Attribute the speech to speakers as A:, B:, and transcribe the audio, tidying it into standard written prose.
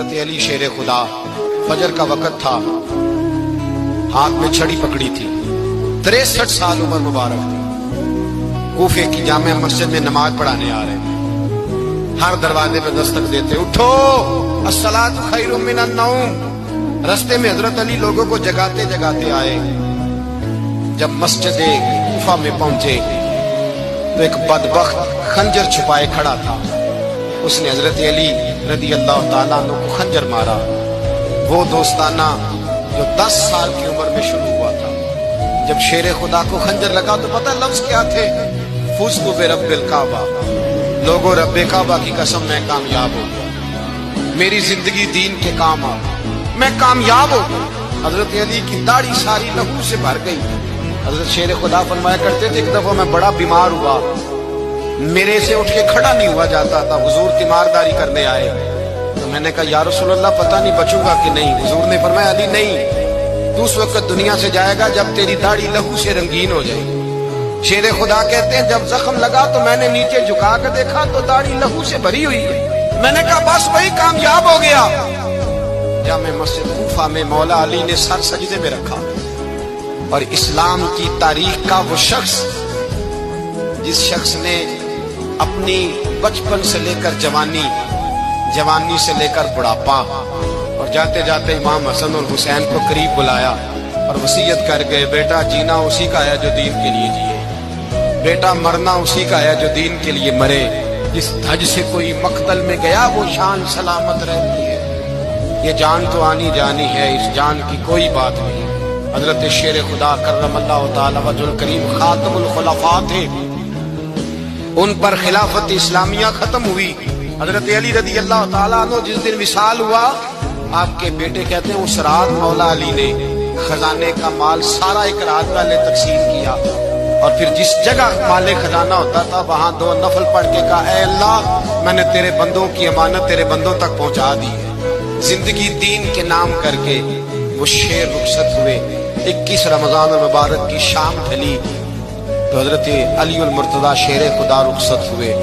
A: حضرت علی شیر خدا، فجر کا وقت تھا، ہاتھ میں چھڑی پکڑی تھی، 63 سال عمر مبارک تھی، کوفے کی جامع مسجد میں نماز پڑھانے آ رہے تھے، ہر دروازے پہ دستک دیتے، اٹھو الصلاۃ خیر من النوم۔ رستے میں حضرت علی لوگوں کو جگاتے جگاتے آئے، جب مسجد کوفہ میں پہنچے تو ایک بدبخت خنجر چھپائے کھڑا تھا، اس نے حضرت علی رضی اللہ تعالیٰ عنہ کو خنجر مارا، وہ دوستانہ جو 10 سال کی عمر میں شروع ہوا تھا۔ جب شیر خدا کو خنجر لگا تو پتہ لفظ کیا تھے؟ فزت برب الکعبہ، لوگوں رب کعبہ کی قسم میں کامیاب ہو گیا، میری زندگی دین کے کام آ، میں کامیاب ہو گیا۔ حضرت علی کی داڑھی ساری لہو سے بھر گئی۔ حضرت شیر خدا فرمایا کرتے تھے، ایک دفعہ میں بڑا بیمار ہوا، میرے سے اٹھ کے کھڑا نہیں ہوا جاتا تھا، حضور تیمارداری کرنے آئے تو میں نے کہا یا رسول اللہ پتہ نہیں بچوں گا کہ نہیں۔ حضور نے فرمایا علی نہیں، تو اس وقت دنیا سے جائے گا جب تیری داڑھی لہو سے رنگین ہو جائے۔ شیر خدا کہتے ہیں جب زخم لگا تو میں نے نیچے جھکا کر دیکھا تو داڑھی لہو سے بھری ہوئی ہے، میں نے کہا بس وہی کامیاب ہو گیا۔ جامع مسجد کوفہ میں مولا علی نے سر سجدے میں رکھا، اور اسلام کی تاریخ کا وہ شخص جس شخص نے اپنی بچپن سے لے کر جوانی، جوانی سے لے کر بڑھاپا، اور جاتے جاتے امام حسن اور حسین کو قریب بلایا اور وصیت کر گئے، بیٹا جینا اسی کا ہے جو دین کے لیے جیے، بیٹا مرنا اسی کا ہے جو دین کے لیے مرے، جس دھج سے کوئی مقتل میں گیا وہ شان سلامت رہتی ہے، یہ جان تو آنی جانی ہے، اس جان کی کوئی بات نہیں۔ حضرت شیر خدا کرم اللہ تعالی وجہ الکریم خاتم الخلفاء تھے، ان پر خلافت اسلامیہ ختم ہوئی۔ حضرت علی رضی اللہ تعالیٰ عنہ جس دن وصال ہوا، آپ کے بیٹے کہتے ہیں اس رات مولا علی نے خزانے کا مال سارا ایک رات پہلے تقسیم کیا، اور پھر جس جگہ مال خزانہ ہوتا تھا وہاں 2 نفل پڑھ کے کہا اے اللہ میں نے تیرے بندوں کی امانت تیرے بندوں تک پہنچا دی ہے۔ زندگی دین کے نام کر کے وہ شیر رخصت ہوئے۔ 21 رمضان المبارک کی شام ڈھلی تو حضرت علی المرتضیٰ شیر خدا رخصت ہوئے۔